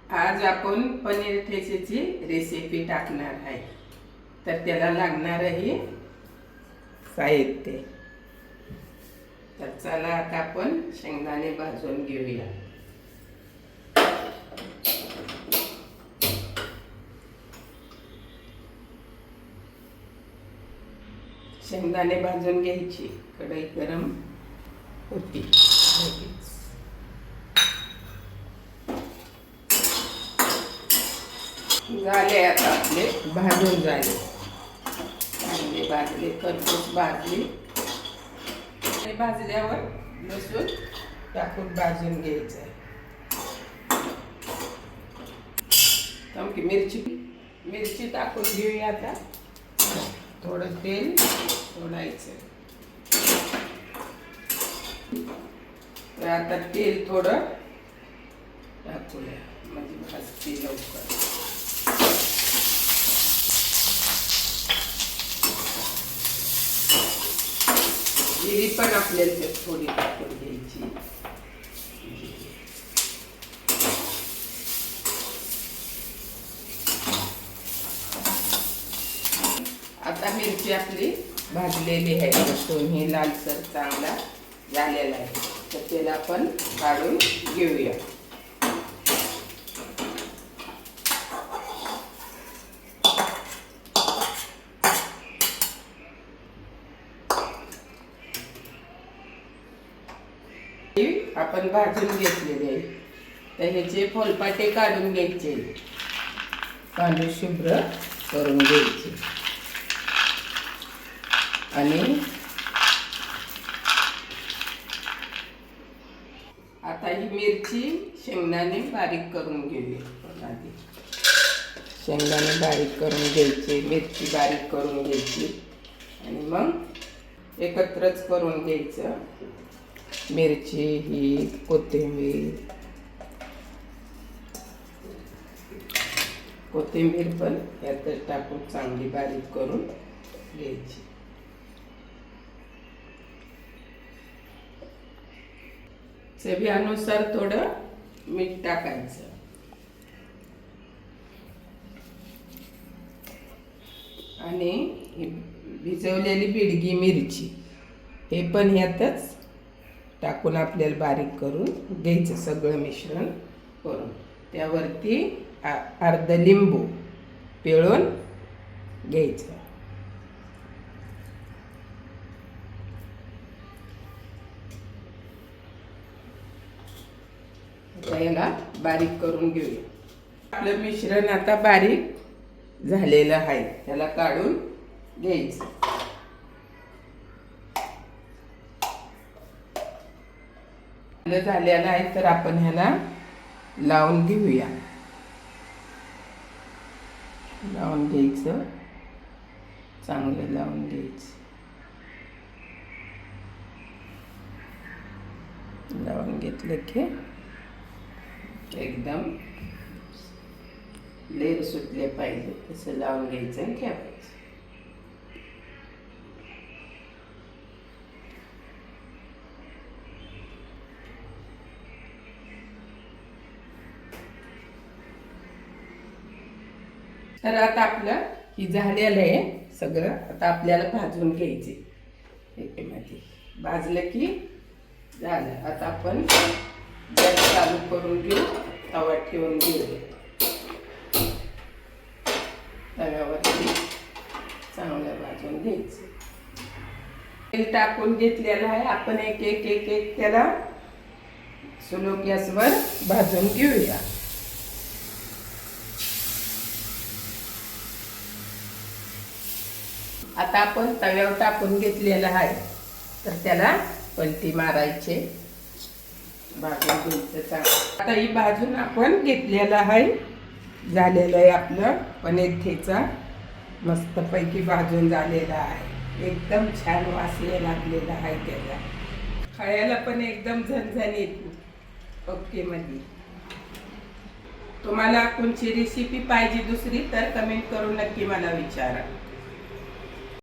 आज आपण पनीर ठेचेची रेसिपी टाकणार आहे. तर त्याला लागणारही साहित्य. तर चला आता आपण शेंगदाणे भाजून घेऊया. शेंगदाणे भाजून घ्यायची. कढई गरम होती. झाले आता आपले भाजून झाले. चांगले भाजले, खरपूस भाजली. भाजल्यावर लसूण टाकून भाजून घ्यायचं आहे. मिरची टाकून घेऊया. आता थोडं तेल सोडायचं. तर आता तेल थोडं टाकूया म्हणजे भाजते लवकर. जिरी पण आपल्याला थोडी टाकून घ्यायची. आता मिरची आपली भाजलेली आहे. लसूण ही लालसर चांगला झालेला आहे. तर त्याला आपण काढून घेऊया. आपण भाजून घेतलेले आहे. तर ह्याचे फोलपाटे काढून घ्यायचे. कांदे शुभ्र करून घ्यायचे. आणि आता ही मिरची शेंगदाणे बारीक करून घेऊया. शेंगदाणे बारीक करून घ्यायचे, मिरची बारीक करून घ्यायची आणि मग एकत्रच करून घ्यायचं. मिरची ही कोथिंबीर पण यातच टाकून चांगली बारीक करून घ्यायची. चवीनुसार थोडं मीठ टाकायचं. आणि भिजवलेली बिडगी मिरची हे पण यातच टाकून आपल्याला बारीक करून घ्यायचं. सगळं मिश्रण करून त्यावरती अर्ध लिंबू पिळून घ्यायचं. याला बारीक करून घेऊया. आपलं मिश्रण आता बारीक झालेलं आहे. त्याला काढून घ्यायचं. झालेला आहे. तर आपण ह्याला लावून घेऊया. लावून घ्यायचं. चांगलं लावून घ्यायचं. लावून घेतलं की एकदम लेर सुटले पाहिजे तसं लावून घ्यायचं आणि ठेवायचं. तर आता आपलं ही झालेलं आहे सगळं. आता आपल्याला भाजून घ्यायचे. याच्यामध्ये भाजलं की झालं. आता आपण गॅस चालू करून घेऊ. तवा ठेवून घेऊ. तव्यावरती चांगलं भाजून घ्यायचं. तेल टाकून घेतलेलं आहे. आपण एक एक एक एक त्याला स्लो गॅसवर भाजून घेऊया. आता आपण तव्यावर टाकून घेतलेलं आहे. तर त्याला पलटी मारायचे. भाजून घ्यायचं चांगलं. आता ही भाजून आपण घेतलेलं आहे. झालेलं आहे आपलं पनीर ठेचा. मस्तपैकी भाजून झालेला आहे. एकदम छान वास यायला लागलेला आहे. त्याला खायला पण एकदम झणझणीत ओके मध्ये. तुम्हाला कोणची रेसिपी पाहिजे दुसरी तर कमेंट करून नक्की मला विचारा.